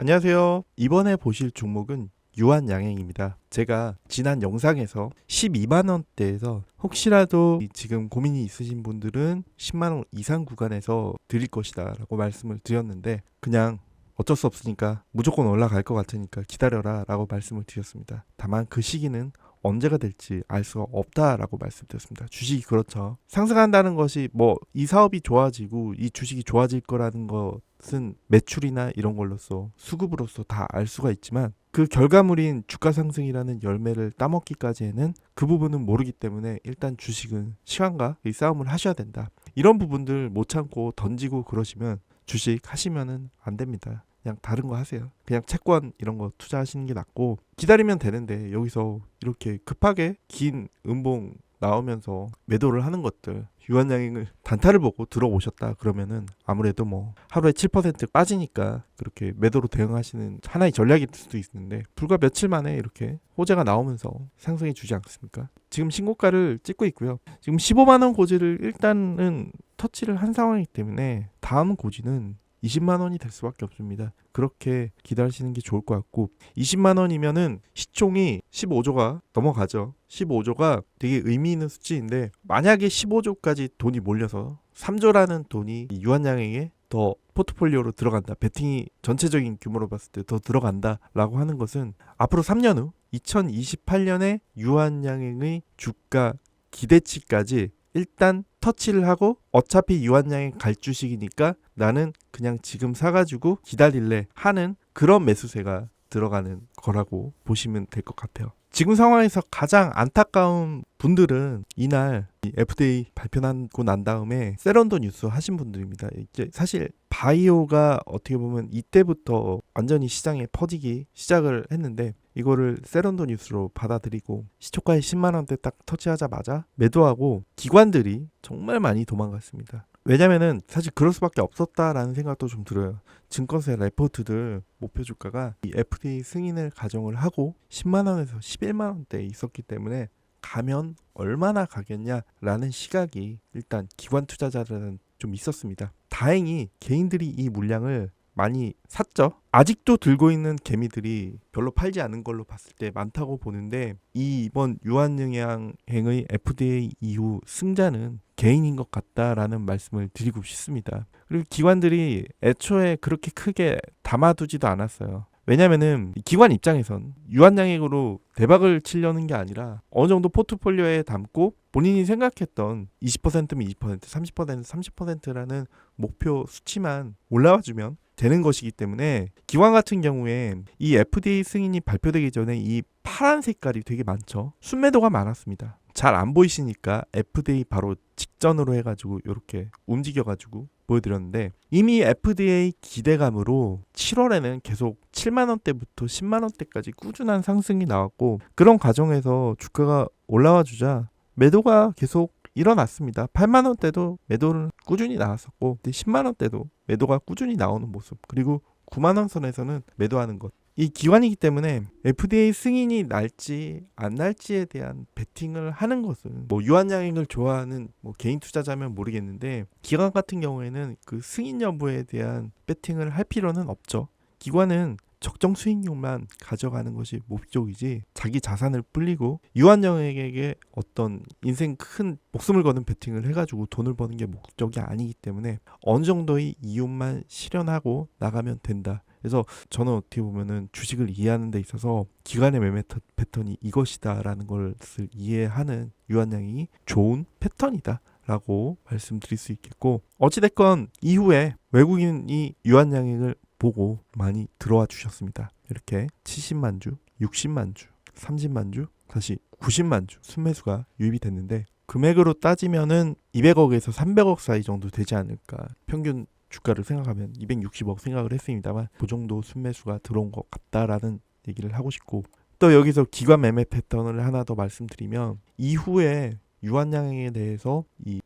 안녕하세요. 이번에 보실 종목은 유한양행입니다. 제가 지난 영상에서 12만원대에서 혹시라도 지금 고민이 있으신 분들은 10만원 이상 구간에서 드릴 것이다 라고 말씀을 드렸는데, 그냥 어쩔 수 없으니까 무조건 올라갈 것 같으니까 기다려라 라고 말씀을 드렸습니다. 다만 그 시기는 언제가 될지 알 수가 없다라고 말씀드렸습니다. 주식이 그렇죠. 상승한다는 것이 이 사업이 좋아지고 이 주식이 좋아질 거라는 것은 매출이나 이런 걸로써 수급으로서 다 알 수가 있지만, 그 결과물인 주가 상승이라는 열매를 따먹기까지에는 그 부분은 모르기 때문에 일단 주식은 시간과 이 싸움을 하셔야 된다. 이런 부분들 못 참고 던지고 그러시면 주식 하시면은 안 됩니다. 그냥 다른 거 하세요. 그냥 채권 이런 거 투자하시는 게 낫고, 기다리면 되는데 여기서 이렇게 급하게 긴 음봉 나오면서 매도를 하는 것들, 유한양행을 단타를 보고 들어오셨다 그러면은 아무래도 하루에 7% 빠지니까 그렇게 매도로 대응하시는 하나의 전략일 수도 있는데, 불과 며칠 만에 이렇게 호재가 나오면서 상승해 주지 않습니까? 지금 신고가를 찍고 있고요. 지금 15만원 고지를 일단은 터치를 한 상황이기 때문에 다음 고지는 20만원이 될 수밖에 없습니다. 그렇게 기다리시는 게 좋을 것 같고, 20만원이면은 시총이 15조가 넘어가죠. 15조가 되게 의미 있는 수치인데, 만약에 15조까지 돈이 몰려서 3조라는 돈이 유한양행에 더 포트폴리오로 들어간다, 베팅이 전체적인 규모로 봤을 때 더 들어간다 라고 하는 것은, 앞으로 3년 후 2028년에 유한양행의 주가 기대치까지 일단 터치를 하고, 어차피 유한양행 갈 주식이니까 나는 그냥 지금 사가지고 기다릴래 하는 그런 매수세가 들어가는 거라고 보시면 될 것 같아요. 지금 상황에서 가장 안타까운 분들은 이날 FDA 발표하고 난 다음에 세런도 뉴스 하신 분들입니다. 이제 사실 바이오가 어떻게 보면 이때부터 완전히 시장에 퍼지기 시작을 했는데, 이거를 세런도 뉴스로 받아들이고 시초가에 10만원대 딱 터치하자마자 매도하고 기관들이 정말 많이 도망갔습니다. 왜냐면은 사실 그럴 수밖에 없었다라는 생각도 좀 들어요. 증권사 레포트들 목표 주가가 이 FDA 승인을 가정을 하고 10만원에서 11만원대에 있었기 때문에 가면 얼마나 가겠냐라는 시각이 일단 기관 투자자들은 좀 있었습니다. 다행히 개인들이 이 물량을 많이 샀죠. 아직도 들고 있는 개미들이 별로 팔지 않은 걸로 봤을 때 많다고 보는데, 이번 유한양행의 FDA 이후 승자는 개인인 것 같다라는 말씀을 드리고 싶습니다. 그리고 기관들이 애초에 그렇게 크게 담아두지도 않았어요. 왜냐면은 기관 입장에선 유한양행으로 대박을 치려는 게 아니라 어느 정도 포트폴리오에 담고 본인이 생각했던 20%면 20%, 30%면 30%라는 목표 수치만 올라와주면 되는 것이기 때문에, 기관 같은 경우에 이 FDA 승인이 발표되기 전에 이 파란 색깔이 되게 많죠. 순매도가 많았습니다. 잘 안 보이시니까 FDA 바로 직전으로 해가지고 이렇게 움직여가지고 보여드렸는데, 이미 FDA 기대감으로 7월에는 계속 7만원대부터 10만원대까지 꾸준한 상승이 나왔고, 그런 과정에서 주가가 올라와 주자 매도가 계속 일어났습니다. 8만원대도 매도를 꾸준히 나왔었고, 10만원대도 매도가 꾸준히 나오는 모습, 그리고 9만원 선에서는 매도하는 것, 이 기관이기 때문에 FDA 승인이 날지 안 날지에 대한 베팅을 하는 것은 유한양행을 좋아하는 개인 투자자면 모르겠는데, 기관 같은 경우에는 그 승인 여부에 대한 베팅을 할 필요는 없죠. 기관은 적정 수익률만 가져가는 것이 목적이지 자기 자산을 불리고 유한양행에게 어떤 인생 큰 목숨을 거는 베팅을 해가지고 돈을 버는 게 목적이 아니기 때문에 어느 정도의 이윤만 실현하고 나가면 된다. 그래서 저는 어떻게 보면은 주식을 이해하는 데 있어서 기관의 매매 패턴이 이것이다라는 것을 이해하는 유한양행이 좋은 패턴이다 라고 말씀드릴 수 있겠고, 어찌됐건 이후에 외국인이 유한양행을 보고 많이 들어와 주셨습니다. 이렇게 70만 주, 60만 주, 30만 주, 다시 90만 주 순매수가 유입이 됐는데, 금액으로 따지면은 200억에서 300억 사이 정도 되지 않을까. 평균 주가를 생각하면 260억 생각을 했습니다만, 그 정도 순매수가 들어온 것 같다라는 얘기를 하고 싶고, 또 여기서 기관 매매 패턴을 하나 더 말씀드리면, 이후에 유한양행에 대해서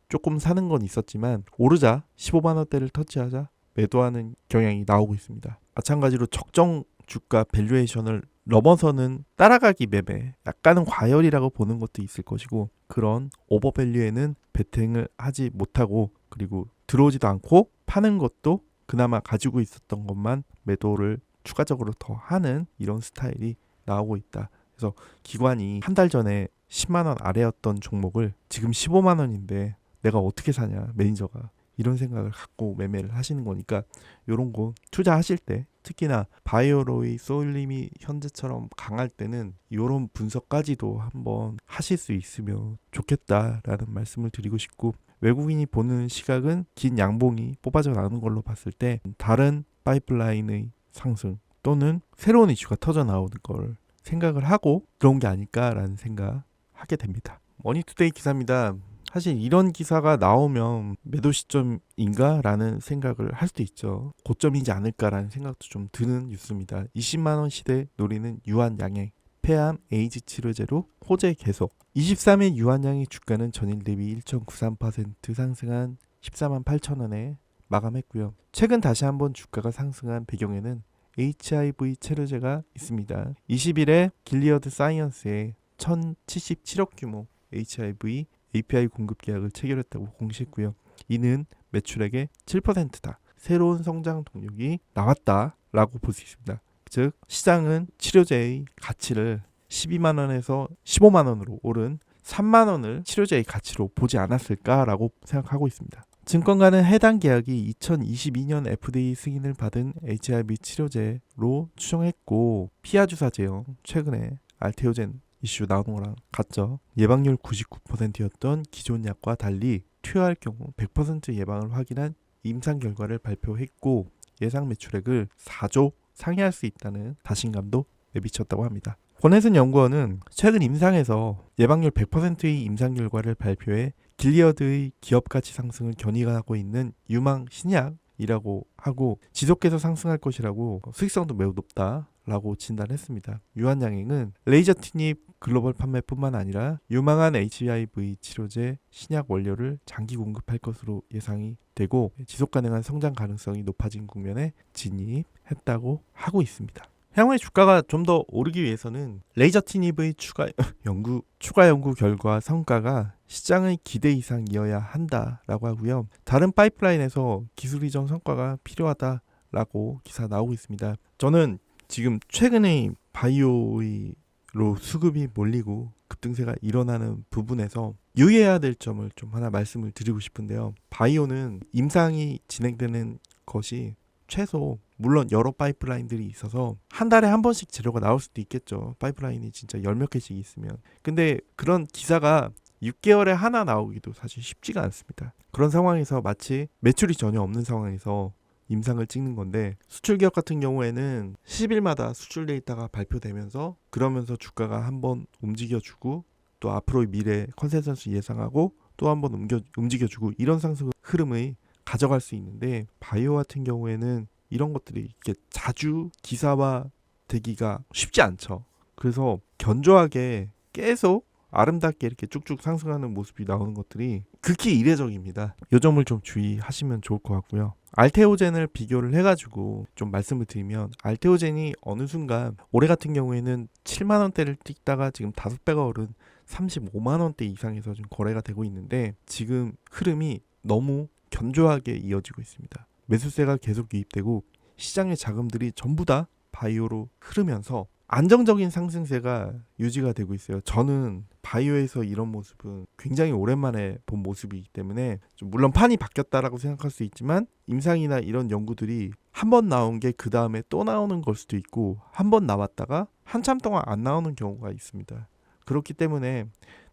조금 사는 건 있었지만 오르자 15만원대를 터치하자 매도하는 경향이 나오고 있습니다. 마찬가지로 적정 주가 밸류에이션을 넘어서는 따라가기 매매, 약간은 과열이라고 보는 것도 있을 것이고, 그런 오버밸류에는 베팅을 하지 못하고, 그리고 들어오지도 않고 파는 것도 그나마 가지고 있었던 것만 매도를 추가적으로 더 하는 이런 스타일이 나오고 있다. 그래서 기관이 한 달 전에 10만 원 아래였던 종목을 지금 15만 원인데 내가 어떻게 사냐, 매니저가 이런 생각을 갖고 매매를 하시는 거니까 이런 거 투자하실 때 특히나 바이오로이 쏠림이 현재처럼 강할 때는 이런 분석까지도 한번 하실 수 있으면 좋겠다라는 말씀을 드리고 싶고, 외국인이 보는 시각은 긴 양봉이 뽑아져 나오는 걸로 봤을 때 다른 파이프라인의 상승 또는 새로운 이슈가 터져 나오는 걸 생각을 하고 그런 게 아닐까라는 생각하게 됩니다. 머니투데이 기사입니다. 사실 이런 기사가 나오면 매도 시점인가 라는 생각을 할 수도 있죠. 고점이지 않을까라는 생각도 좀 드는 뉴스입니다. 20만원 시대 노리는 유한양행, 폐암 에이즈 치료제로 호재 계속. 23일 유한양행 주가는 전일 대비 1.93% 상승한 14만 8천원에 마감했고요. 최근 다시 한번 주가가 상승한 배경에는 HIV 치료제가 있습니다. 20일에 길리어드 사이언스에 1077억 규모 HIV API 공급 계약을 체결했다고 공시했고요. 이는 매출액의 7%다. 새로운 성장 동력이 나왔다라고 볼 수 있습니다. 즉 시장은 치료제의 가치를 12만 원에서 15만 원으로 오른 3만 원을 치료제의 가치로 보지 않았을까라고 생각하고 있습니다. 증권가는 해당 계약이 2022년 FDA 승인을 받은 HIV 치료제로 추정했고, 피하 주사 제형, 최근에 알테오젠 이슈 나오는 거랑 같죠. 예방률 99%였던 기존 약과 달리 투여할 경우 100% 예방을 확인한 임상 결과를 발표했고, 예상 매출액을 4조 상회할 수 있다는 자신감도 내비쳤다고 합니다. 권혜순 연구원은 최근 임상에서 예방률 100%의 임상 결과를 발표해 길리어드의 기업 가치 상승을 견인하고 있는 유망 신약이라고 하고, 지속해서 상승할 것이라고 수익성도 매우 높다라고 진단했습니다. 유한양행은 레이저 티닙 글로벌 판매뿐만 아니라 유망한 HIV 치료제 신약 원료를 장기 공급할 것으로 예상이 되고, 지속 가능한 성장 가능성이 높아진 국면에 진입했다고 하고 있습니다. 향후에 주가가 좀 더 오르기 위해서는 레이저 티닙의 추가 연구 결과 성과가 시장의 기대 이상이어야 한다라고 하고요. 다른 파이프라인에서 기술 이전 성과가 필요하다라고 기사 나오고 있습니다. 저는 지금 최근에 바이오로 수급이 몰리고 급등세가 일어나는 부분에서 유의해야 될 점을 좀 하나 말씀을 드리고 싶은데요. 바이오는 임상이 진행되는 것이 최소, 물론 여러 파이프라인들이 있어서 한 달에 한 번씩 재료가 나올 수도 있겠죠. 파이프라인이 진짜 열 몇 개씩 있으면. 근데 그런 기사가 6개월에 하나 나오기도 사실 쉽지가 않습니다. 그런 상황에서 마치 매출이 전혀 없는 상황에서 임상을 찍는 건데, 수출 기업 같은 경우에는 10일마다 수출 데이터가 발표되면서 그러면서 주가가 한번 움직여주고 또 앞으로의 미래 컨센서스 예상하고 또 한번 움직여주고 이런 상승 흐름의 가져갈 수 있는데, 바이오 같은 경우에는 이런 것들이 이렇게 자주 기사화 되기가 쉽지 않죠. 그래서 견조하게 계속 아름답게 이렇게 쭉쭉 상승하는 모습이 나오는 것들이 극히 이례적입니다. 이 점을 좀 주의하시면 좋을 것 같고요. 알테오젠을 비교를 해가지고 좀 말씀을 드리면, 알테오젠이 어느 순간 올해 같은 경우에는 7만 원대를 찍다가 지금 5배가 오른 35만 원대 이상에서 지금 거래가 되고 있는데, 지금 흐름이 너무 견조하게 이어지고 있습니다. 매수세가 계속 유입되고 시장의 자금들이 전부 다 바이오로 흐르면서 안정적인 상승세가 유지가 되고 있어요. 저는 바이오에서 이런 모습은 굉장히 오랜만에 본 모습이기 때문에 좀 물론 판이 바뀌었다라고 생각할 수 있지만, 임상이나 이런 연구들이 한 번 나온 게 그 다음에 또 나오는 걸 수도 있고, 한 번 나왔다가 한참 동안 안 나오는 경우가 있습니다. 그렇기 때문에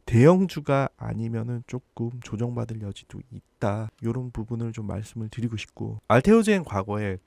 대형주가 아니면은 조금 조정받을 여지도 있다. 이런 부분을 좀 말씀을 드리고 싶고, 알테오젠 과거에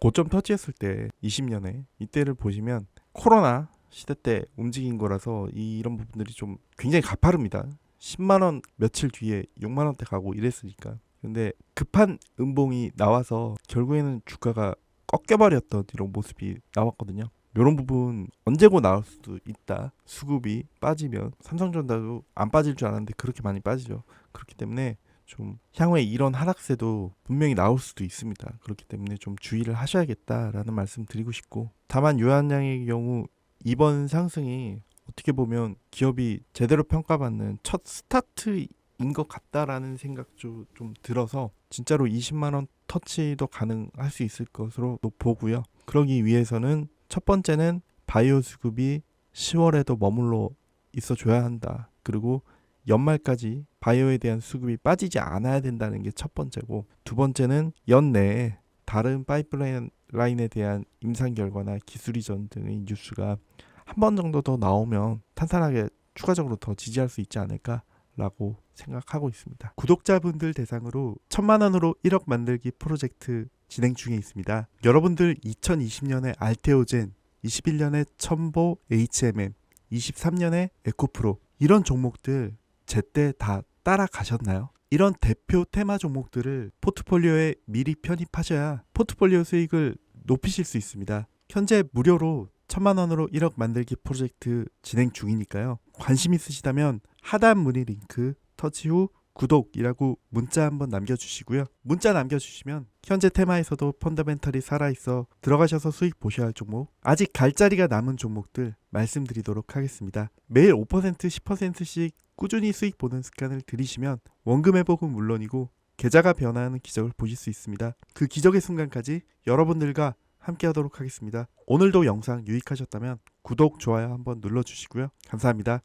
고점 터치했을 때 20년에 이때를 보시면 코로나 시대 때 움직인 거라서 이런 부분들이 좀 굉장히 가파릅니다. 10만 원 며칠 뒤에 6만 원대 가고 이랬으니까. 근데 급한 음봉이 나와서 결국에는 주가가 꺾여버렸던 이런 모습이 나왔거든요. 이런 부분 언제고 나올 수도 있다. 수급이 빠지면 삼성전자도 안 빠질 줄 알았는데 그렇게 많이 빠지죠. 그렇기 때문에 좀 향후에 이런 하락세도 분명히 나올 수도 있습니다. 그렇기 때문에 좀 주의를 하셔야겠다라는 말씀 드리고 싶고, 다만 유한양의 경우 이번 상승이 어떻게 보면 기업이 제대로 평가받는 첫 스타트인 것 같다라는 생각도 좀 들어서 진짜로 20만 원 터치도 가능할 수 있을 것으로 보고요. 그러기 위해서는 첫 번째는 바이오 수급이 10월에도 머물러 있어 줘야 한다. 그리고 연말까지 바이오에 대한 수급이 빠지지 않아야 된다는 게 첫 번째고, 두 번째는 연내에 다른 파이프라인에 대한 임상 결과나 기술 이전 등의 뉴스가 한 번 정도 더 나오면 탄탄하게 추가적으로 더 지지할 수 있지 않을까라고 생각하고 있습니다. 구독자분들 대상으로 1,000만 원으로 1억 만들기 프로젝트 진행 중에 있습니다. 여러분들 2020년에 알테오젠, 21년에 첨보 HMM, 23년에 에코프로, 이런 종목들 제때 다 따라가셨나요? 이런 대표 테마 종목들을 포트폴리오에 미리 편입하셔야 포트폴리오 수익을 높이실 수 있습니다. 현재 무료로 1,000만 원으로 1억 만들기 프로젝트 진행 중이니까요. 관심 있으시다면 하단 문의 링크 터치 후 구독이라고 문자 한번 남겨주시고요. 문자 남겨주시면 현재 테마에서도 펀더멘털이 살아있어 들어가셔서 수익 보셔야 할 종목, 아직 갈 자리가 남은 종목들 말씀드리도록 하겠습니다. 매일 5% 10%씩 꾸준히 수익 보는 습관을 들이시면 원금 회복은 물론이고 계좌가 변화하는 기적을 보실 수 있습니다. 그 기적의 순간까지 여러분들과 함께 하도록 하겠습니다. 오늘도 영상 유익하셨다면 구독, 좋아요 한번 눌러주시고요. 감사합니다.